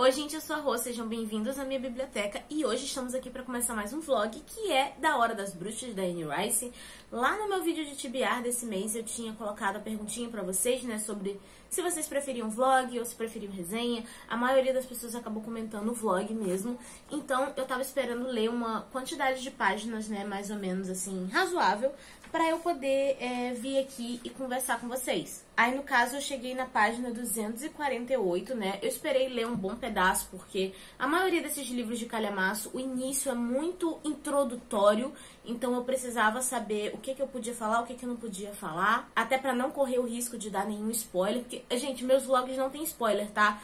Oi gente, eu sou a Rô, sejam bem-vindos à minha biblioteca e hoje estamos aqui para começar mais um vlog que é da Hora das Bruxas da Anne Rice. Lá no meu vídeo de TBR desse mês eu tinha colocado a perguntinha para vocês, né, sobre se vocês preferiam vlog ou se preferiam resenha. A maioria das pessoas acabou comentando o vlog mesmo, então eu tava esperando ler uma quantidade de páginas, né, mais ou menos assim, razoável, para eu poder vir aqui e conversar com vocês. Aí, no caso, eu cheguei na página 248, né? Eu esperei ler um bom pedaço, porque a maioria desses livros de calhamaço, o início é muito introdutório, então eu precisava saber o que eu podia falar, o que eu não podia falar, até pra não correr o risco de dar nenhum spoiler, porque, gente, meus vlogs não tem spoiler, tá?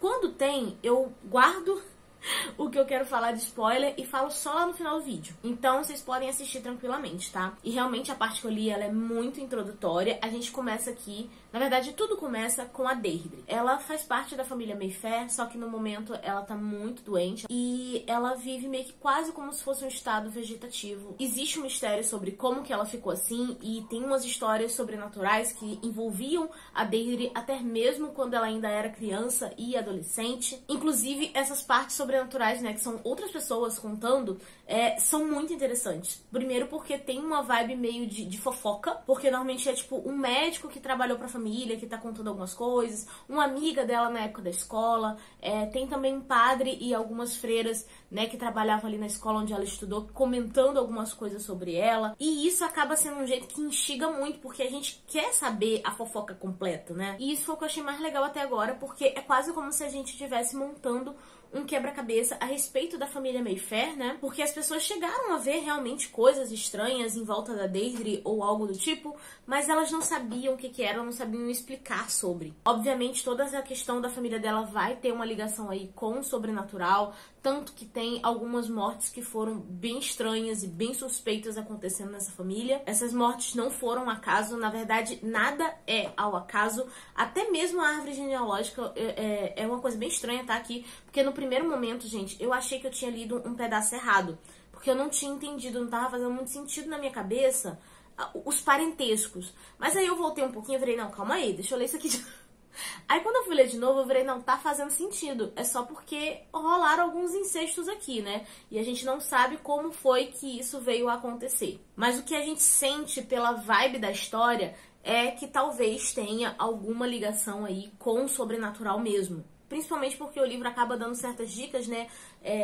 Quando tem, eu guardo o que eu quero falar de spoiler e falo só lá no final do vídeo. Então vocês podem assistir tranquilamente, tá? E realmente a parte que eu li, ela é muito introdutória. A gente começa aqui, na verdade tudo começa com a Deirdre. Ela faz parte da família Mayfair, só que no momento ela tá muito doente e ela vive meio que quase como se fosse um estado vegetativo. Existe um mistério sobre como que ela ficou assim e tem umas histórias sobrenaturais que envolviam a Deirdre até mesmo quando ela ainda era criança e adolescente. Inclusive essas partes sobrenaturais, né, que são outras pessoas contando, são muito interessantes. Primeiro porque tem uma vibe meio de fofoca, porque normalmente é tipo um médico que trabalhou pra família, que tá contando algumas coisas, uma amiga dela na época da escola, tem também um padre e algumas freiras, né, que trabalhavam ali na escola onde ela estudou, comentando algumas coisas sobre ela, e isso acaba sendo um jeito que instiga muito, porque a gente quer saber a fofoca completa, né? E isso foi o que eu achei mais legal até agora, porque é quase como se a gente estivesse montando um quebra-cabeça a respeito da família Mayfair, né? Porque as pessoas chegaram a ver realmente coisas estranhas em volta da Deirdre ou algo do tipo, mas elas não sabiam o que era, não sabiam explicar sobre. Obviamente, toda a questão da família dela vai ter uma ligação aí com o sobrenatural, tanto que tem algumas mortes que foram bem estranhas e bem suspeitas acontecendo nessa família. Essas mortes não foram acaso, na verdade, nada é ao acaso. Até mesmo a árvore genealógica é uma coisa bem estranha, tá? Aqui, porque no primeiro momento, gente, eu achei que eu tinha lido um pedaço errado, porque eu não tinha entendido, não tava fazendo muito sentido na minha cabeça os parentescos. Mas aí eu voltei um pouquinho e falei, não, calma aí, deixa eu ler isso aqui de novo. Aí quando eu fui ler de novo, eu falei, não, tá fazendo sentido. É só porque rolaram alguns incestos aqui, né? E a gente não sabe como foi que isso veio a acontecer. Mas o que a gente sente pela vibe da história é que talvez tenha alguma ligação aí com o sobrenatural mesmo. Principalmente porque o livro acaba dando certas dicas, né,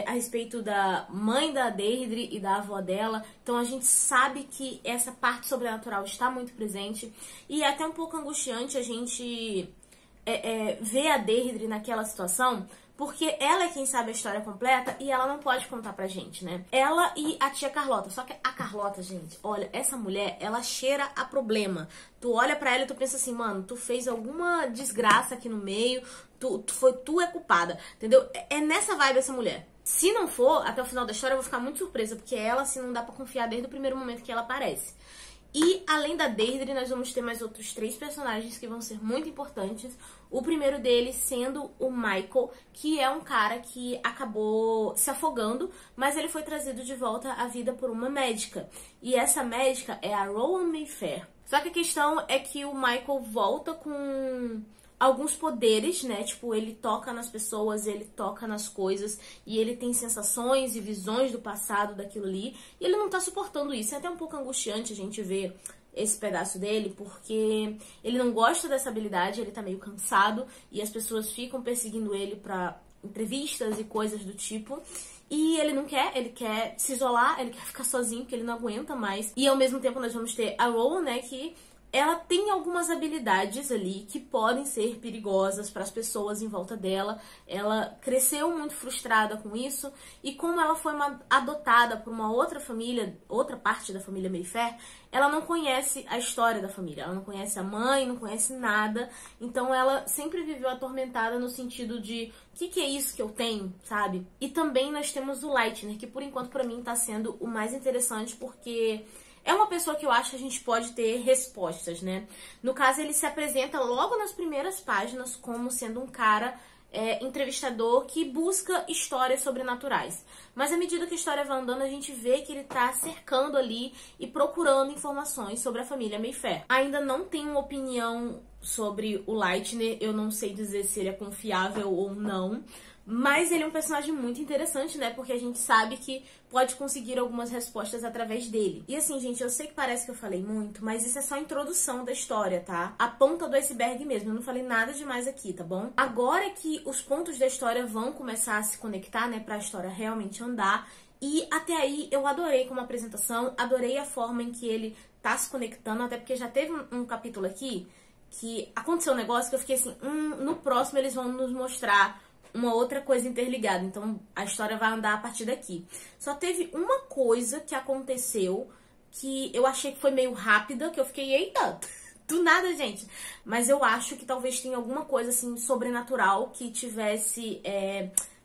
a respeito da mãe da Deirdre e da avó dela. Então a gente sabe que essa parte sobrenatural está muito presente. E é até um pouco angustiante a gente ver a Deirdre naquela situação, porque ela é quem sabe a história completa e ela não pode contar pra gente, né? Ela e a tia Carlota. Só que a Carlota, gente, olha, essa mulher, ela cheira a problema. Tu olha pra ela e tu pensa assim, mano, tu fez alguma desgraça aqui no meio, tu é culpada, entendeu? É nessa vibe essa mulher. Se não for, até o final da história eu vou ficar muito surpresa, porque ela, assim, não dá pra confiar desde o primeiro momento que ela aparece. E, além da Deirdre, nós vamos ter mais outros 3 personagens que vão ser muito importantes. O primeiro deles sendo o Michael, que é um cara que acabou se afogando, mas ele foi trazido de volta à vida por uma médica. E essa médica é a Rowan Mayfair. Só que a questão é que o Michael volta com alguns poderes, né? Tipo, ele toca nas pessoas, ele toca nas coisas e ele tem sensações e visões do passado daquilo ali. E ele não tá suportando isso. É até um pouco angustiante a gente ver esse pedaço dele, porque ele não gosta dessa habilidade, ele tá meio cansado e as pessoas ficam perseguindo ele pra entrevistas e coisas do tipo. E ele não quer, ele quer se isolar, ele quer ficar sozinho, porque ele não aguenta mais. E ao mesmo tempo nós vamos ter a Rowan, né, que ela tem algumas habilidades ali que podem ser perigosas para as pessoas em volta dela. Ela cresceu muito frustrada com isso e como ela foi adotada por uma outra família, outra parte da família Mayfair, ela não conhece a história da família, ela não conhece a mãe, não conhece nada. Então ela sempre viveu atormentada no sentido de o que é isso que eu tenho, sabe? E também nós temos o Lightner, que por enquanto para mim tá sendo o mais interessante porque é uma pessoa que eu acho que a gente pode ter respostas, né? No caso, ele se apresenta logo nas primeiras páginas como sendo um cara entrevistador que busca histórias sobrenaturais. Mas à medida que a história vai andando, a gente vê que ele tá cercando ali e procurando informações sobre a família Mayfair. Ainda não tem uma opinião sobre o Lightner, eu não sei dizer se ele é confiável ou não. Mas ele é um personagem muito interessante, né? Porque a gente sabe que pode conseguir algumas respostas através dele. E assim, gente, eu sei que parece que eu falei muito, mas isso é só a introdução da história, tá? A ponta do iceberg mesmo. Eu não falei nada demais aqui, tá bom? Agora que os pontos da história vão começar a se conectar, né? Pra história realmente andar. E até aí eu adorei como apresentação, adorei a forma em que ele tá se conectando, até porque já teve um capítulo aqui que aconteceu um negócio que eu fiquei assim, no próximo eles vão nos mostrar uma outra coisa interligada, então a história vai andar a partir daqui. Só teve uma coisa que aconteceu que eu achei que foi meio rápida, que eu fiquei, eita, do nada, gente. Mas eu acho que talvez tenha alguma coisa assim sobrenatural que tivesse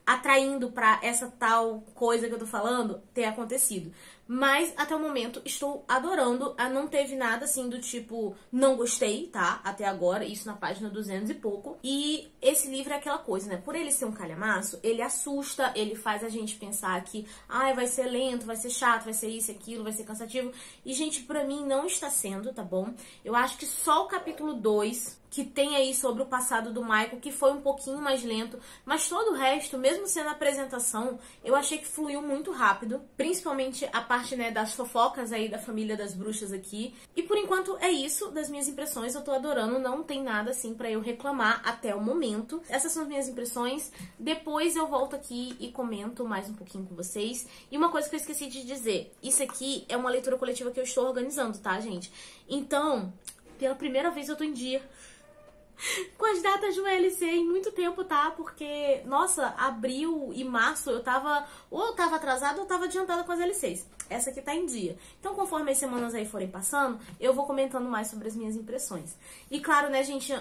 atraindo pra essa tal coisa que eu tô falando ter acontecido. Mas, até o momento, estou adorando. Não teve nada, assim, do tipo, não gostei, tá? Até agora, isso na página 200 e pouco. E esse livro é aquela coisa, né? Por ele ser um calhamaço, ele assusta, ele faz a gente pensar que, vai ser lento, vai ser chato, vai ser isso, aquilo, vai ser cansativo. E, gente, pra mim não está sendo, tá bom? Eu acho que só o capítulo 2... que tem aí sobre o passado do Michael, que foi um pouquinho mais lento, mas todo o resto, mesmo sendo a apresentação, eu achei que fluiu muito rápido, principalmente a parte, né, das fofocas aí da família das bruxas aqui. E por enquanto é isso das minhas impressões, eu tô adorando, não tem nada assim pra eu reclamar até o momento. Essas são as minhas impressões, depois eu volto aqui e comento mais um pouquinho com vocês. E uma coisa que eu esqueci de dizer, isso aqui é uma leitura coletiva que eu estou organizando, tá, gente? Então, pela primeira vez eu tô em dia com as datas do LC em muito tempo, tá? Porque, nossa, abril e março eu tava atrasada ou eu tava adiantada com as LCs. Essa aqui tá em dia. Então, conforme as semanas aí forem passando, eu vou comentando mais sobre as minhas impressões. E claro, né, gente,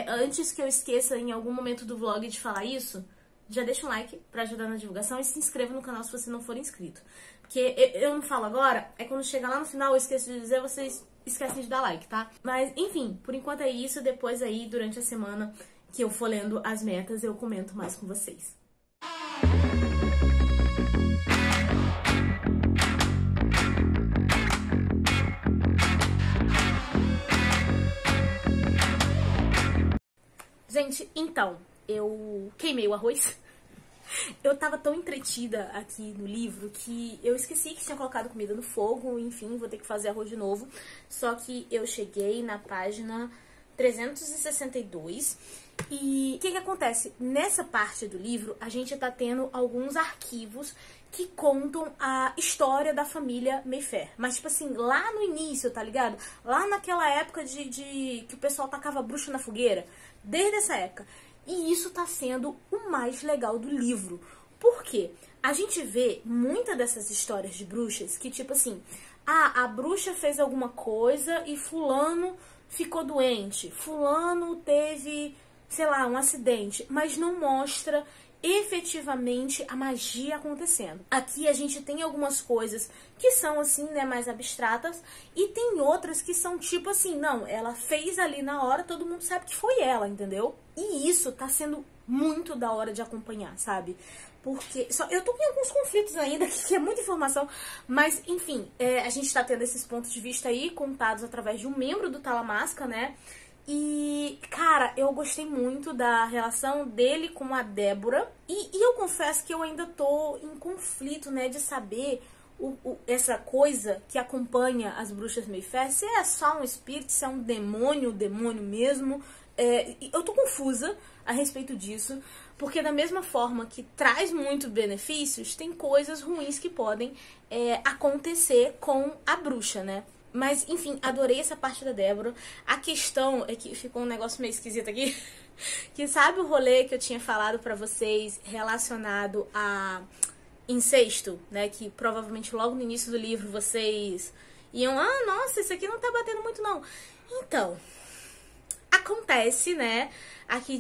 antes que eu esqueça em algum momento do vlog de falar isso, já deixa um like pra ajudar na divulgação e se inscreva no canal se você não for inscrito. Porque eu não falo agora, quando chegar lá no final eu esqueço de dizer, vocês esquecem de dar like, tá? Mas, enfim, por enquanto é isso. Depois aí, durante a semana que eu for lendo as metas, eu comento mais com vocês. Gente, então, eu queimei o arroz. Eu tava tão entretida aqui no livro que eu esqueci que tinha colocado comida no fogo, enfim, vou ter que fazer arroz de novo. Só que eu cheguei na página 362 e o que acontece? Nessa parte do livro, a gente tá tendo alguns arquivos que contam a história da família Mayfair. Mas, tipo assim, lá no início, tá ligado? Lá naquela época de que o pessoal tacava bruxa na fogueira. Desde essa época. E isso tá sendo o mais legal do livro. Por quê? A gente vê muitas dessas histórias de bruxas que, tipo assim, a bruxa fez alguma coisa e fulano ficou doente. Fulano teve, sei lá, um acidente. Mas não mostra efetivamente a magia acontecendo. Aqui a gente tem algumas coisas que são assim, né, mais abstratas, e tem outras que são tipo assim, não, ela fez ali na hora, todo mundo sabe que foi ela, entendeu? E isso tá sendo muito da hora de acompanhar, sabe? Porque eu tô com alguns conflitos ainda, que é muita informação, mas enfim, a gente tá tendo esses pontos de vista aí contados através de um membro do Talamasca, né? E, cara, eu gostei muito da relação dele com a Débora. E eu confesso que eu ainda tô em conflito, né, de saber essa coisa que acompanha as bruxas Mayfair, se é só um espírito, se é um demônio mesmo. Eu tô confusa a respeito disso, porque da mesma forma que traz muitos benefícios, tem coisas ruins que podem acontecer com a bruxa, né? Mas, enfim, adorei essa parte da Débora. A questão é que ficou um negócio meio esquisito aqui. Que sabe o rolê que eu tinha falado pra vocês relacionado a incesto, né? Que provavelmente logo no início do livro vocês iam, nossa, isso aqui não tá batendo muito não. Então, acontece, né? Aqui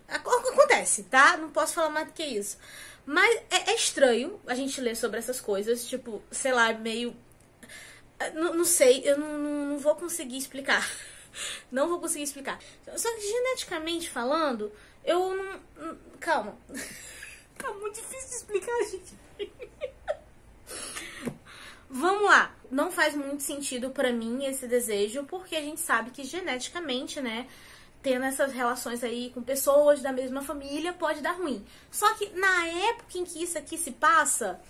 acontece, tá? Não posso falar mais do que isso. Mas é estranho a gente ler sobre essas coisas, tipo, sei lá, meio... Não sei, eu não vou conseguir explicar. Não vou conseguir explicar. Só que geneticamente falando, eu não... Calma. Tá muito difícil de explicar, gente. Vamos lá. não faz muito sentido pra mim esse desejo, porque a gente sabe que geneticamente, né, tendo essas relações aí com pessoas da mesma família pode dar ruim. Só que na época em que isso aqui se passa,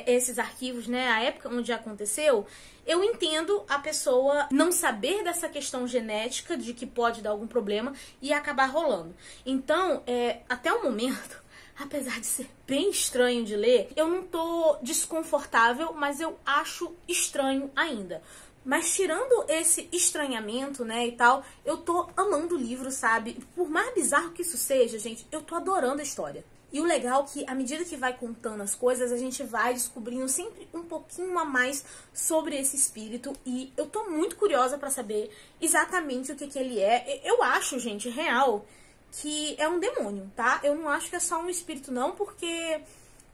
esses arquivos, né, a época onde aconteceu, eu entendo a pessoa não saber dessa questão genética de que pode dar algum problema e acabar rolando. Então, até o momento, apesar de ser bem estranho de ler, eu não tô desconfortável, mas eu acho estranho ainda. Mas tirando esse estranhamento, né, e tal, eu tô amando o livro, sabe? Por mais bizarro que isso seja, gente, eu tô adorando a história. E o legal é que, à medida que vai contando as coisas, a gente vai descobrindo sempre um pouquinho a mais sobre esse espírito. E eu tô muito curiosa pra saber exatamente o que ele é. Eu acho, gente, real, que é um demônio, tá? Eu não acho que é só um espírito, não, porque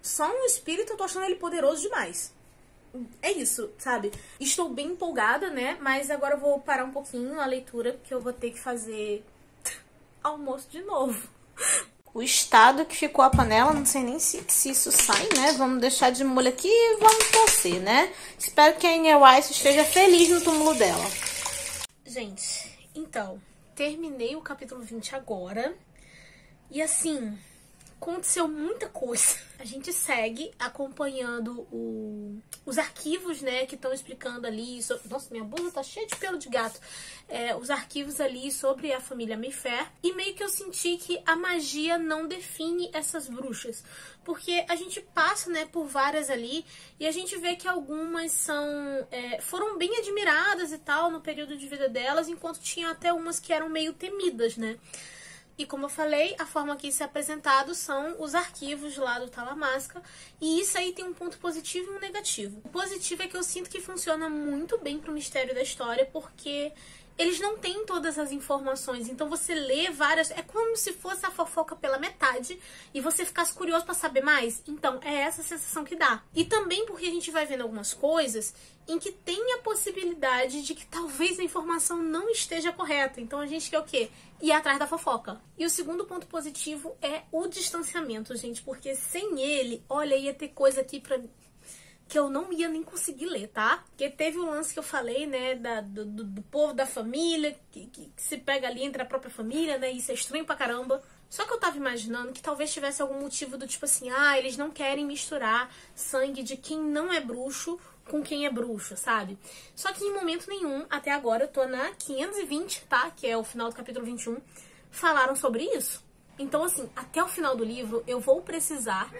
só um espírito eu tô achando ele poderoso demais. É isso, sabe? Estou bem empolgada, né? Mas agora eu vou parar um pouquinho a leitura, porque eu vou ter que fazer almoço de novo. O estado que ficou a panela, não sei nem se isso sai, né? Vamos deixar de molho aqui e vamos torcer, né? Espero que a Anne Rice esteja feliz no túmulo dela. Gente, então, terminei o capítulo 20 agora. E assim, aconteceu muita coisa. A gente segue acompanhando os arquivos, né, que estão explicando ali sobre... Nossa, minha blusa tá cheia de pelo de gato. Os arquivos ali sobre a família Mayfair. E meio que eu senti que a magia não define essas bruxas. Porque a gente passa, né, por várias ali e a gente vê que algumas foram bem admiradas e tal no período de vida delas, enquanto tinha até umas que eram meio temidas, né? E como eu falei, a forma que isso é apresentado são os arquivos lá do Talamasca. E isso aí tem um ponto positivo e um negativo. O positivo é que eu sinto que funciona muito bem pro mistério da história, porque eles não têm todas as informações. Então você lê várias... É como se fosse a fofoca pela metade e você ficasse curioso pra saber mais. Então é essa sensação que dá. E também porque a gente vai vendo algumas coisas em que tem a possibilidade de que talvez a informação não esteja correta. Então a gente quer o quê? Ir atrás da fofoca. E o segundo ponto positivo é o distanciamento, gente. Porque sem ele, olha, ia ter coisa aqui que eu não ia nem conseguir ler, tá? Porque teve o lance que eu falei, né, do povo da família, que se pega ali entre a própria família, né, isso é estranho pra caramba. Só que eu tava imaginando que talvez tivesse algum motivo do tipo assim, eles não querem misturar sangue de quem não é bruxo com quem é bruxo, sabe? Só que em momento nenhum, até agora, eu tô na 520, tá? Que é o final do capítulo 21, falaram sobre isso. Então, assim, até o final do livro, eu vou precisar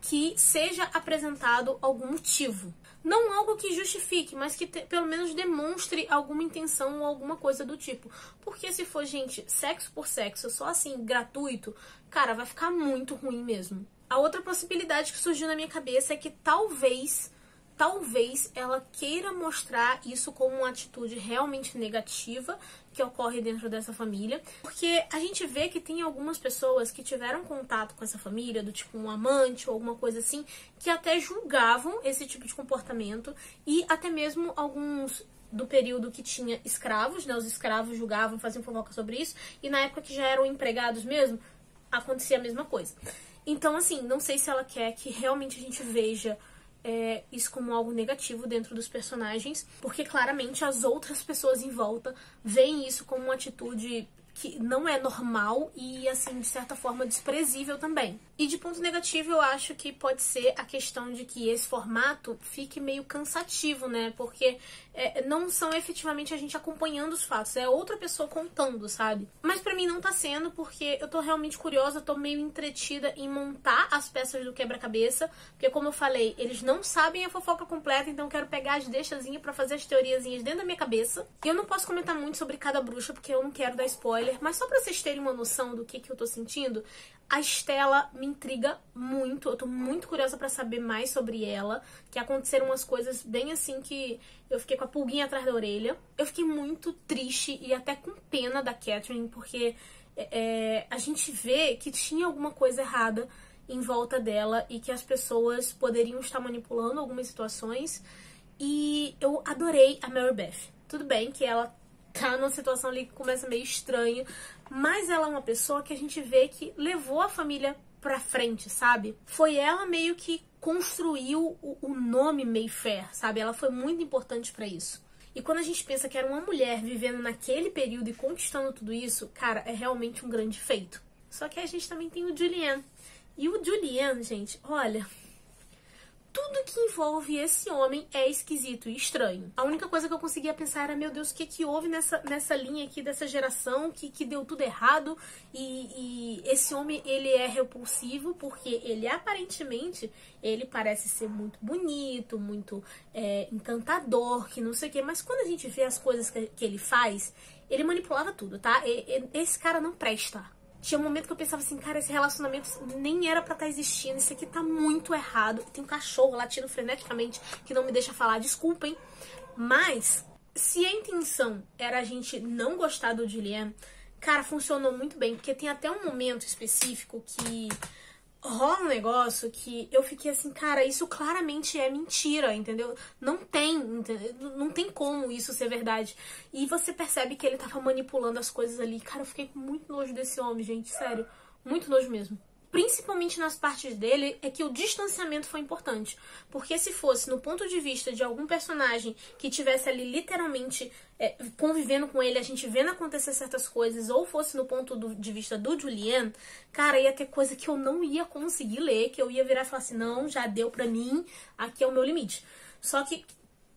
que seja apresentado algum motivo. Não algo que justifique, mas que pelo menos demonstre alguma intenção ou alguma coisa do tipo. Porque se for, gente, sexo por sexo, só assim, gratuito, cara, vai ficar muito ruim mesmo. A outra possibilidade que surgiu na minha cabeça é que talvez ela queira mostrar isso como uma atitude realmente negativa que ocorre dentro dessa família. Porque a gente vê que tem algumas pessoas que tiveram contato com essa família, do tipo um amante ou alguma coisa assim, que até julgavam esse tipo de comportamento. E até mesmo alguns do período que tinha escravos, né? Os escravos julgavam, faziam fofoca sobre isso. E na época que já eram empregados mesmo, acontecia a mesma coisa. Então, assim, não sei se ela quer que realmente a gente veja isso como algo negativo dentro dos personagens, porque claramente as outras pessoas em volta veem isso como uma atitude que não é normal e, assim, de certa forma desprezível também. E de ponto negativo, eu acho que pode ser a questão de que esse formato fique meio cansativo, né? Porque não são efetivamente a gente acompanhando os fatos, é outra pessoa contando, sabe? Mas pra mim não tá sendo, porque eu tô realmente curiosa, tô meio entretida em montar as peças do quebra-cabeça, porque como eu falei, eles não sabem a fofoca completa, então eu quero pegar as deixazinhas pra fazer as teoriazinhas dentro da minha cabeça. E eu não posso comentar muito sobre cada bruxa, porque eu não quero dar spoiler, mas só pra vocês terem uma noção do que eu tô sentindo, a Stella me intriga muito, eu tô muito curiosa pra saber mais sobre ela, que aconteceram umas coisas bem assim que eu fiquei com a pulguinha atrás da orelha. Eu fiquei muito triste e até com pena da Catherine, porque a gente vê que tinha alguma coisa errada em volta dela e que as pessoas poderiam estar manipulando algumas situações. E eu adorei a Mary Beth. Tudo bem que ela tá numa situação ali que começa meio estranha, mas ela é uma pessoa que a gente vê que levou a família pra frente, sabe? Foi ela meio que construiu o nome Mayfair, sabe? Ela foi muito importante pra isso. E quando a gente pensa que era uma mulher vivendo naquele período e conquistando tudo isso, cara, é realmente um grande feito. Só que a gente também tem o Julian. E o Julian, gente, olha, tudo que envolve esse homem é esquisito e estranho. A única coisa que eu conseguia pensar era, meu Deus, o que houve nessa linha aqui dessa geração que deu tudo errado. E esse homem, ele é repulsivo porque ele aparentemente, ele parece ser muito bonito, muito encantador, que não sei o quê. Mas quando a gente vê as coisas que ele faz, ele manipulava tudo, tá? Esse cara não presta. Tinha um momento que eu pensava assim, cara, esse relacionamento nem era pra estar existindo, isso aqui tá muito errado. Tem um cachorro latindo freneticamente que não me deixa falar, desculpem. Mas, se a intenção era a gente não gostar do Julian, cara, funcionou muito bem. Porque tem até um momento específico que rola um negócio que eu fiquei assim, cara, isso claramente é mentira, entendeu? Não tem como isso ser verdade. E você percebe que ele tava manipulando as coisas ali. Cara, eu fiquei com muito nojo desse homem, gente, sério. Muito nojo mesmo. Principalmente nas partes dele, é que o distanciamento foi importante. Porque se fosse no ponto de vista de algum personagem que tivesse ali literalmente convivendo com ele, a gente vendo acontecer certas coisas, ou fosse no ponto de vista do Julian, cara, ia ter coisa que eu não ia conseguir ler, que eu ia virar e falar assim, não, já deu pra mim, aqui é o meu limite. Só que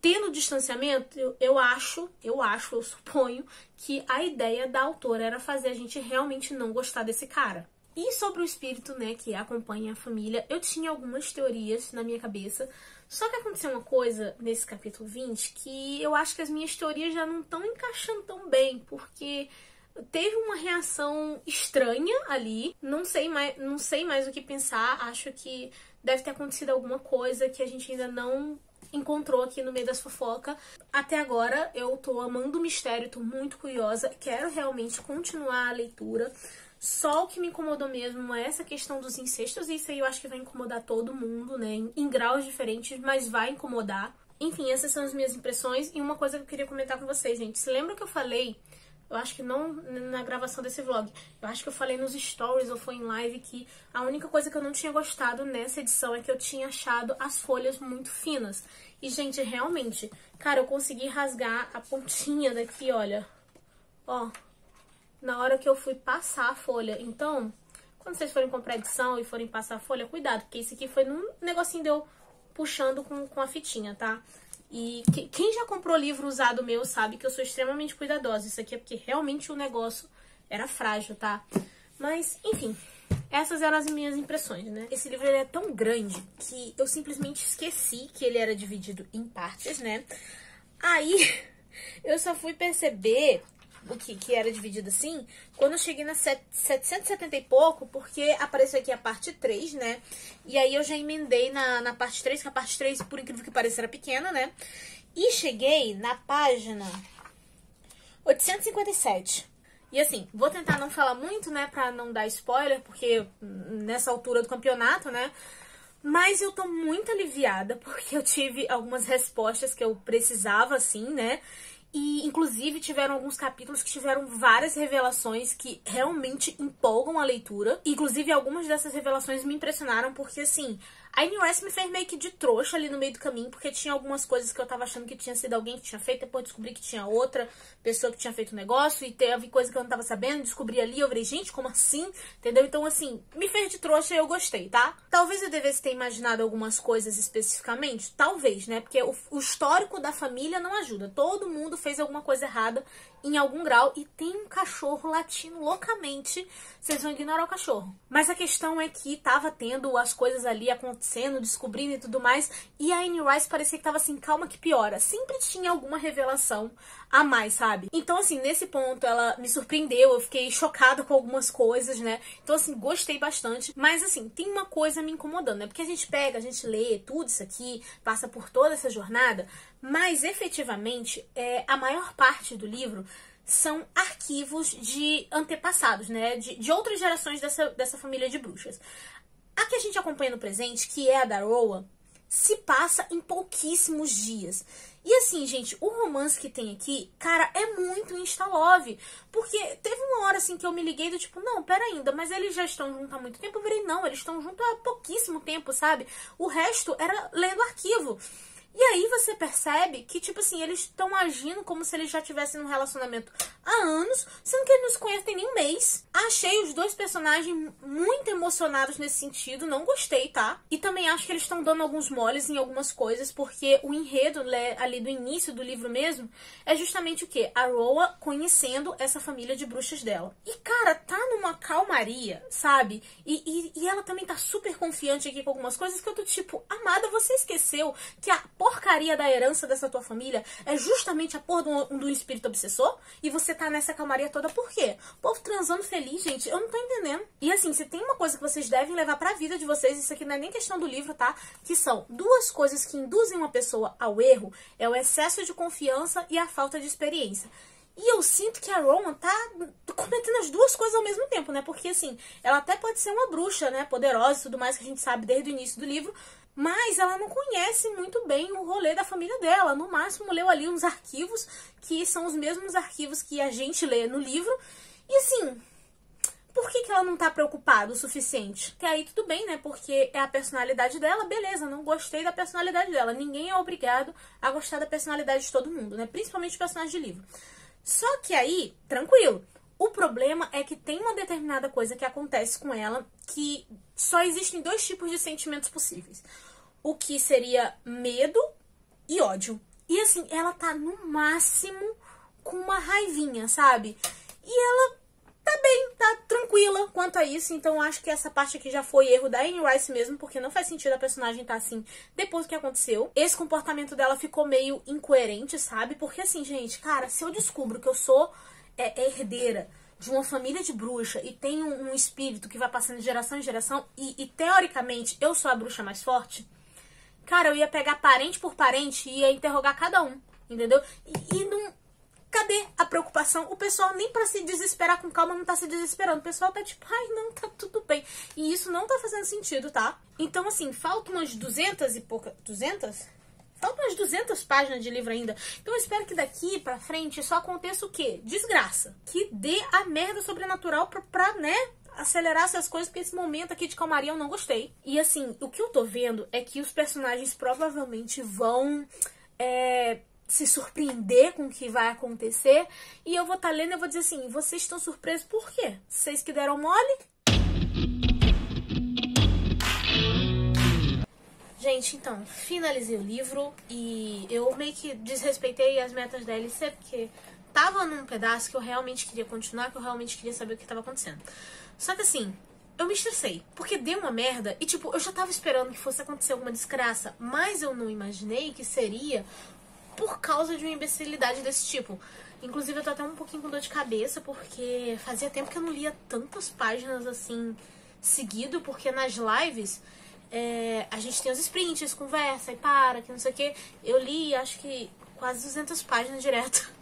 tendo distanciamento, eu suponho que a ideia da autora era fazer a gente realmente não gostar desse cara. E sobre o espírito, né, que acompanha a família, eu tinha algumas teorias na minha cabeça, só que aconteceu uma coisa nesse capítulo 20 que eu acho que as minhas teorias já não estão encaixando tão bem, porque teve uma reação estranha ali, não sei mais o que pensar, acho que deve ter acontecido alguma coisa que a gente ainda não encontrou aqui no meio das fofocas. Até agora eu tô amando o mistério, tô muito curiosa, quero realmente continuar a leitura. Só o que me incomodou mesmo é essa questão dos incestos, e isso aí eu acho que vai incomodar todo mundo, né? Em graus diferentes, mas vai incomodar. Enfim, essas são as minhas impressões. E uma coisa que eu queria comentar com vocês, gente. Se lembra que eu falei, eu acho que não na gravação desse vlog, eu acho que eu falei nos stories ou foi em live que a única coisa que eu não tinha gostado nessa edição é que eu tinha achado as folhas muito finas. E, gente, realmente, cara, eu consegui rasgar a pontinha daqui, olha. Ó. Na hora que eu fui passar a folha. Então, quando vocês forem comprar edição e forem passar a folha, cuidado, porque isso aqui foi num negocinho de eu puxando com a fitinha, tá? E quem já comprou livro usado meu sabe que eu sou extremamente cuidadosa. Isso aqui é porque realmente o negócio era frágil, tá? Mas, enfim, essas eram as minhas impressões, né? Esse livro ele é tão grande que eu simplesmente esqueci que ele era dividido em partes, né? Aí, eu só fui perceber o que era dividido assim, quando eu cheguei na 770 e pouco, porque apareceu aqui a parte 3, né? E aí eu já emendei na parte 3, que a parte 3, por incrível que pareça, era pequena, né? E cheguei na página 857. E assim, vou tentar não falar muito, né, pra não dar spoiler, porque nessa altura do campeonato, né? Mas eu tô muito aliviada, porque eu tive algumas respostas que eu precisava, assim, né? E, inclusive, tiveram alguns capítulos que tiveram várias revelações que realmente empolgam a leitura. Inclusive, algumas dessas revelações me impressionaram porque, assim, a Anne Rice me fez meio que de trouxa ali no meio do caminho, porque tinha algumas coisas que eu tava achando que tinha sido alguém que tinha feito, depois descobri que tinha outra pessoa que tinha feito o negócio, e teve coisa que eu não tava sabendo, descobri ali, eu falei, gente, como assim? Entendeu? Então, assim, me fez de trouxa e eu gostei, tá? Talvez eu devesse ter imaginado algumas coisas especificamente, talvez, né? Porque o histórico da família não ajuda. Todo mundo fez alguma coisa errada em algum grau, e tem um cachorro latindo loucamente, vocês vão ignorar o cachorro. Mas a questão é que tava tendo as coisas ali acontecendo, descobrindo e tudo mais, e a Anne Rice parecia que tava assim, calma que piora. Sempre tinha alguma revelação a mais, sabe? Então, assim, nesse ponto ela me surpreendeu, eu fiquei chocada com algumas coisas, né? Então, assim, gostei bastante. Mas, assim, tem uma coisa me incomodando, né? Porque a gente pega, a gente lê tudo isso aqui, passa por toda essa jornada, mas, efetivamente, a maior parte do livro são arquivos de antepassados, né? De outras gerações dessa família de bruxas. A que a gente acompanha no presente, que é a da Rowan, se passa em pouquíssimos dias. E assim, gente, o romance que tem aqui, cara, é muito insta-love. Porque teve uma hora, assim, que eu me liguei do tipo, não, pera ainda, mas eles já estão juntos há muito tempo? Eu virei, não, eles estão juntos há pouquíssimo tempo, sabe? O resto era lendo arquivo. E aí você percebe que, tipo assim, eles estão agindo como se eles já tivessem um relacionamento há anos, sendo que eles não se conhecem nem um mês. Achei os dois personagens muito emocionados nesse sentido, não gostei, tá? E também acho que eles estão dando alguns moles em algumas coisas, porque o enredo ali do início do livro mesmo é justamente o quê? A Roa conhecendo essa família de bruxas dela. E, cara, tá numa calmaria, sabe? E ela também tá super confiante aqui com algumas coisas que eu tô tipo, amada, você esqueceu que a porcaria da herança dessa tua família é justamente a porra do espírito obsessor? E você tá nessa calmaria toda por quê? O povo transando feliz, gente, eu não tô entendendo. E assim, se tem uma coisa que vocês devem levar pra vida de vocês, isso aqui não é nem questão do livro, tá? Que são duas coisas que induzem uma pessoa ao erro, é o excesso de confiança e a falta de experiência. E eu sinto que a Rowan tá cometendo as duas coisas ao mesmo tempo, né? Porque assim, ela até pode ser uma bruxa, né? Poderosa e tudo mais, que a gente sabe desde o início do livro, mas ela não conhece muito bem o rolê da família dela. No máximo, leu ali uns arquivos, que são os mesmos arquivos que a gente lê no livro. E assim, por que ela não tá preocupada o suficiente? Que aí tudo bem, né? Porque é a personalidade dela, beleza, não gostei da personalidade dela. Ninguém é obrigado a gostar da personalidade de todo mundo, né? Principalmente os personagens de livro. Só que aí, tranquilo. O problema é que tem uma determinada coisa que acontece com ela que só existem dois tipos de sentimentos possíveis. O que seria medo e ódio. E assim, ela tá no máximo com uma raivinha, sabe? E ela tá bem, tá tranquila quanto a isso. Então acho que essa parte aqui já foi erro da Anne Rice mesmo, porque não faz sentido a personagem tá assim depois do que aconteceu. Esse comportamento dela ficou meio incoerente, sabe? Porque assim, gente, cara, se eu descubro que eu sou herdeira de uma família de bruxa e tenho um espírito que vai passando de geração em geração e teoricamente eu sou a bruxa mais forte, cara, eu ia pegar parente por parente e ia interrogar cada um, entendeu? E não... Cadê a preocupação? O pessoal nem pra se desesperar com calma não tá se desesperando. O pessoal tá tipo, ai não, tá tudo bem. E isso não tá fazendo sentido, tá? Então assim, faltam umas 200 e pouca... 200? Faltam umas 200 páginas de livro ainda. Então eu espero que daqui pra frente só aconteça o quê? Desgraça. Que dê a merda sobrenatural pra né, acelerar essas coisas, porque esse momento aqui de calmaria eu não gostei. E assim, o que eu tô vendo é que os personagens provavelmente vão se surpreender com o que vai acontecer. E eu vou estar lendo e eu vou dizer assim, vocês estão surpresos por quê? Vocês que deram mole? Gente, então, finalizei o livro e eu meio que desrespeitei as metas da LC, porque tava num pedaço que eu realmente queria continuar, que eu realmente queria saber o que tava acontecendo. Só que assim, eu me estressei, porque deu uma merda e tipo, eu já tava esperando que fosse acontecer alguma desgraça, mas eu não imaginei que seria por causa de uma imbecilidade desse tipo. Inclusive eu tô até um pouquinho com dor de cabeça, porque fazia tempo que eu não lia tantas páginas assim, seguido, porque nas lives... a gente tem os sprints, conversa e para, que não sei o que. Eu li, acho que quase 200 páginas direto.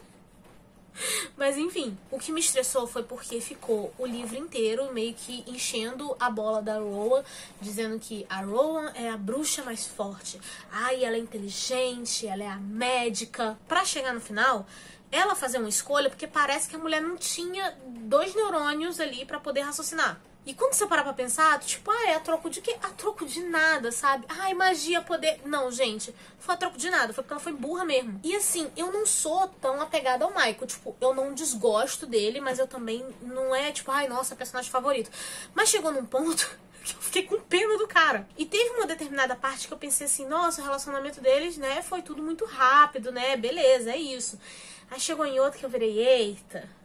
Mas enfim, o que me estressou foi porque ficou o livro inteiro meio que enchendo a bola da Rowan, dizendo que a Rowan é a bruxa mais forte. Ai, ela é inteligente, ela é a médica. Pra chegar no final, ela fazer uma escolha, porque parece que a mulher não tinha 2 neurônios ali pra poder raciocinar. E quando você parar pra pensar, tipo, é a troco de quê? A troco de nada, sabe? Ai, magia, poder... Não, gente, foi a troco de nada, foi porque ela foi burra mesmo. E assim, eu não sou tão apegada ao Michael, tipo, eu não desgosto dele, mas eu também não é, tipo, ai, nossa, personagem favorito. Mas chegou num ponto que eu fiquei com pena do cara. E teve uma determinada parte que eu pensei assim, nossa, o relacionamento deles, né, foi tudo muito rápido, né, beleza, é isso. Aí chegou em outra que eu virei, eita...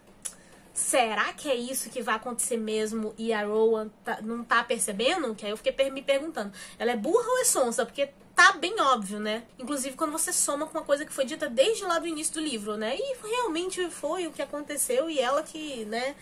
Será que é isso que vai acontecer mesmo e a Rowan não tá percebendo? Que aí eu fiquei me perguntando, ela é burra ou é sonsa? Porque tá bem óbvio, né? Inclusive quando você soma com uma coisa que foi dita desde lá do início do livro, né? E realmente foi o que aconteceu e ela que, né?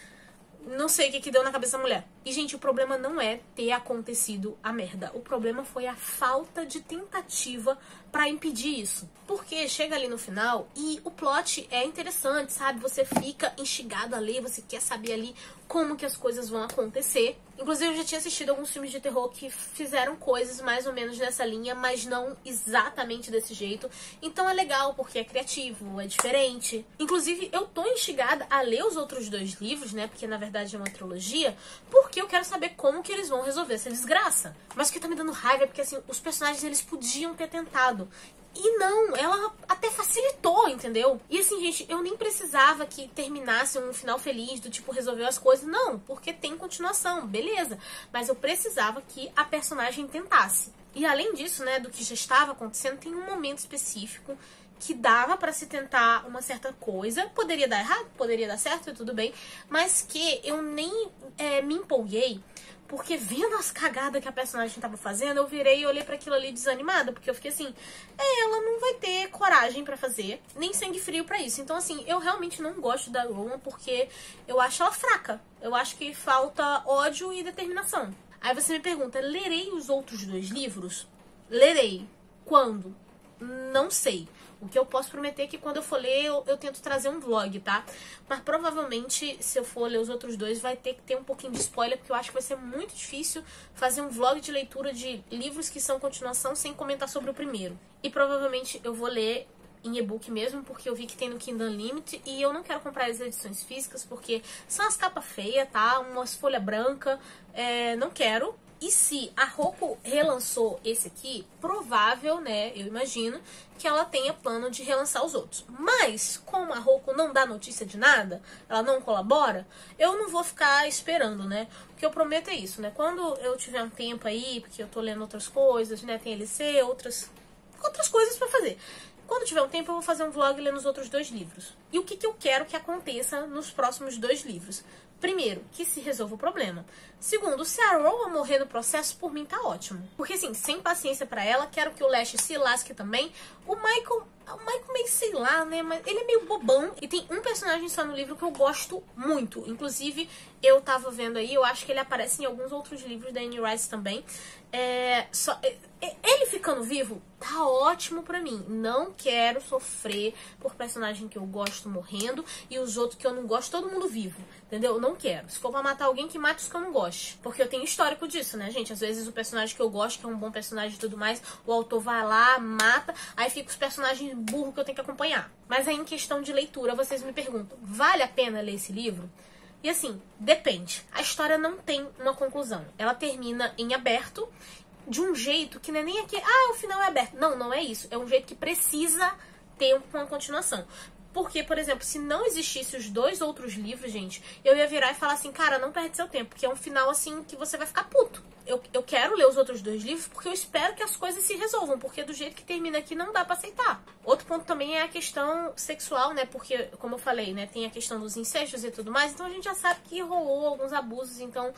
Não sei o que deu na cabeça da mulher. E, gente, o problema não é ter acontecido a merda. O problema foi a falta de tentativa pra impedir isso. Porque chega ali no final e o plot é interessante, sabe? Você fica instigado a ler, você quer saber ali como que as coisas vão acontecer. Inclusive, eu já tinha assistido alguns filmes de terror que fizeram coisas mais ou menos nessa linha, mas não exatamente desse jeito. Então é legal, porque é criativo, é diferente. Inclusive, eu tô instigada a ler os outros 2 livros, né? Porque, na verdade, é uma trilogia. Porque eu quero saber como que eles vão resolver essa desgraça. Mas o que tá me dando raiva é porque, assim, os personagens, eles podiam ter tentado. E não, ela até facilitou, entendeu? E assim, gente, eu nem precisava que terminasse um final feliz, do tipo, resolveu as coisas. Não, porque tem continuação, beleza. Mas eu precisava que a personagem tentasse. E além disso, né, do que já estava acontecendo, tem um momento específico que dava pra se tentar uma certa coisa. Poderia dar errado, poderia dar certo, e tudo bem. Mas que eu nem me empolguei. Porque vendo as cagadas que a personagem tava fazendo, eu virei e olhei pra aquilo ali desanimada. Porque eu fiquei assim, ela não vai ter coragem pra fazer, nem sangue frio pra isso. Então, assim, eu realmente não gosto da Rowan porque eu acho ela fraca. Eu acho que falta ódio e determinação. Aí você me pergunta, lerei os outros 2 livros? Lerei. Quando? Não sei. O que eu posso prometer é que quando eu for ler, eu tento trazer um vlog, tá? Mas provavelmente, se eu for ler os outros 2, vai ter que ter um pouquinho de spoiler, porque eu acho que vai ser muito difícil fazer um vlog de leitura de livros que são continuação sem comentar sobre o primeiro. E provavelmente eu vou ler em e-book mesmo, porque eu vi que tem no Kindle Unlimited, e eu não quero comprar as edições físicas, porque são as capas feias, tá? Umas folhas brancas, não quero. E se a Roku relançou esse aqui, provável, né, eu imagino, que ela tenha plano de relançar os outros. Mas, como a Roku não dá notícia de nada, ela não colabora, eu não vou ficar esperando, né? O que eu prometo é isso, né? Quando eu tiver um tempo aí, porque eu tô lendo outras coisas, né, tem LC, outras coisas pra fazer. Quando tiver um tempo, eu vou fazer um vlog lendo os outros 2 livros. E o que eu quero que aconteça nos próximos 2 livros? Primeiro, que se resolva o problema. Segundo, se a Rowan morrer no processo, por mim tá ótimo. Porque assim, sem paciência pra ela, quero que o Lash se lasque também. O Michael meio sei lá, né, mas ele é meio bobão. E tem um personagem só no livro que eu gosto muito. Inclusive, eu tava vendo aí, eu acho que ele aparece em alguns outros livros da Anne Rice também. Ele ficando vivo, tá ótimo pra mim. Não quero sofrer por personagem que eu gosto morrendo e os outros que eu não gosto, todo mundo vivo. Entendeu? Não quero. Se for pra matar alguém, que mate os que eu não gosto. Porque eu tenho histórico disso, né, gente? Às vezes o personagem que eu gosto, que é um bom personagem e tudo mais, o autor vai lá, mata, aí fica os personagens burros que eu tenho que acompanhar. Mas aí em questão de leitura, vocês me perguntam, vale a pena ler esse livro? E assim, depende. A história não tem uma conclusão. Ela termina em aberto, de um jeito que não é nem aqui, o final é aberto. Não, não é isso. É um jeito que precisa ter uma continuação. Porque, por exemplo, se não existisse os 2 outros livros, gente, eu ia virar e falar assim, cara, não perde seu tempo, porque é um final, assim, que você vai ficar puto. Eu quero ler os outros 2 livros porque eu espero que as coisas se resolvam, porque do jeito que termina aqui não dá pra aceitar. Outro ponto também é a questão sexual, né, porque, como eu falei, né, tem a questão dos incestos e tudo mais, então a gente já sabe que rolou alguns abusos, então...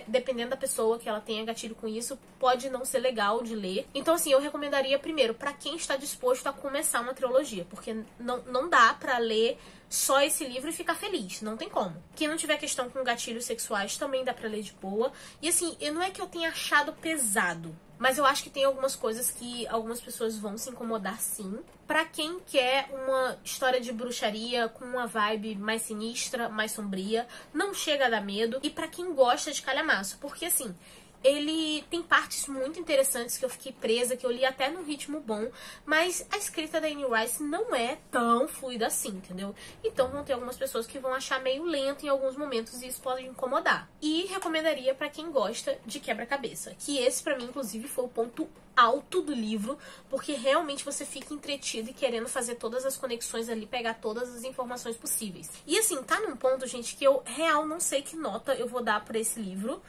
dependendo da pessoa que ela tenha gatilho com isso, pode não ser legal de ler. Então, assim, eu recomendaria primeiro pra quem está disposto a começar uma trilogia, porque não dá pra ler só esse livro e ficar feliz, não tem como. Quem não tiver questão com gatilhos sexuais também dá pra ler de boa. E assim, não é que eu tenha achado pesado, mas eu acho que tem algumas coisas que algumas pessoas vão se incomodar sim. Pra quem quer uma história de bruxaria com uma vibe mais sinistra, mais sombria, não chega a dar medo. E pra quem gosta de calhamaço, porque assim, ele tem partes muito interessantes que eu fiquei presa, que eu li até num ritmo bom, mas a escrita da Anne Rice não é tão fluida assim, entendeu? Então vão ter algumas pessoas que vão achar meio lento em alguns momentos e isso pode incomodar. E recomendaria pra quem gosta de quebra-cabeça, que esse pra mim, inclusive, foi o ponto alto do livro, porque realmente você fica entretido e querendo fazer todas as conexões ali, pegar todas as informações possíveis. E assim, tá num ponto, gente, que eu real não sei que nota eu vou dar pra esse livro.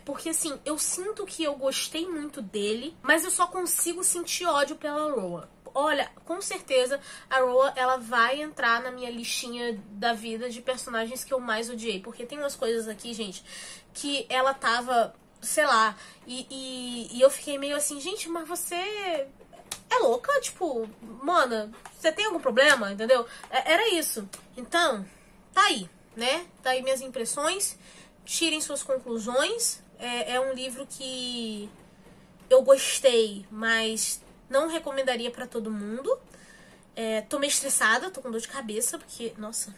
Porque assim, eu sinto que eu gostei muito dele, mas eu só consigo sentir ódio pela Rowan. Olha, com certeza a Rowan, ela vai entrar na minha listinha da vida de personagens que eu mais odiei. Porque tem umas coisas aqui, gente, que ela tava, sei lá, e eu fiquei meio assim, gente, mas você é louca? Tipo, mana, você tem algum problema, entendeu? Era isso. Então, tá aí, né? Tá aí minhas impressões. tirem suas conclusões. É um livro que eu gostei, mas não recomendaria pra todo mundo. Tô meio estressada, tô com dor de cabeça, porque, nossa,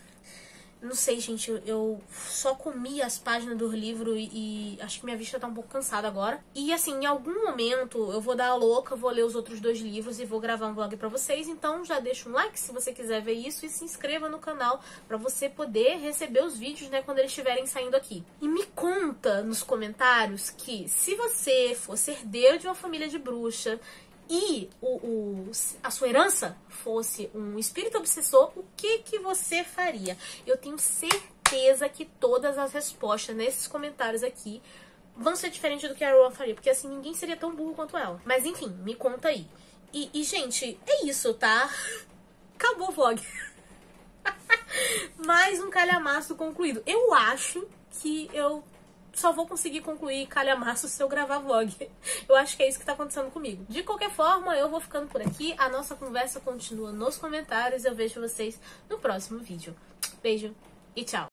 não sei, gente, eu só comi as páginas do livro e acho que minha vista tá um pouco cansada agora. E assim, em algum momento eu vou dar a louca, vou ler os outros 2 livros e vou gravar um vlog pra vocês. Então já deixa um like se você quiser ver isso e se inscreva no canal pra você poder receber os vídeos, né, quando eles estiverem saindo aqui. E me conta nos comentários que se você fosse herdeiro de uma família de bruxa e a sua herança fosse um espírito obsessor, o que você faria? Eu tenho certeza que todas as respostas nesses comentários aqui vão ser diferentes do que a Rowan faria, porque assim, ninguém seria tão burro quanto ela. Mas enfim, me conta aí. E gente, é isso, tá? Acabou o vlog. Mais um calhamaço concluído. Eu acho que eu só vou conseguir concluir calhamaço se eu gravar vlog. Eu acho que é isso que tá acontecendo comigo. De qualquer forma, eu vou ficando por aqui. A nossa conversa continua nos comentários. Eu vejo vocês no próximo vídeo. Beijo e tchau!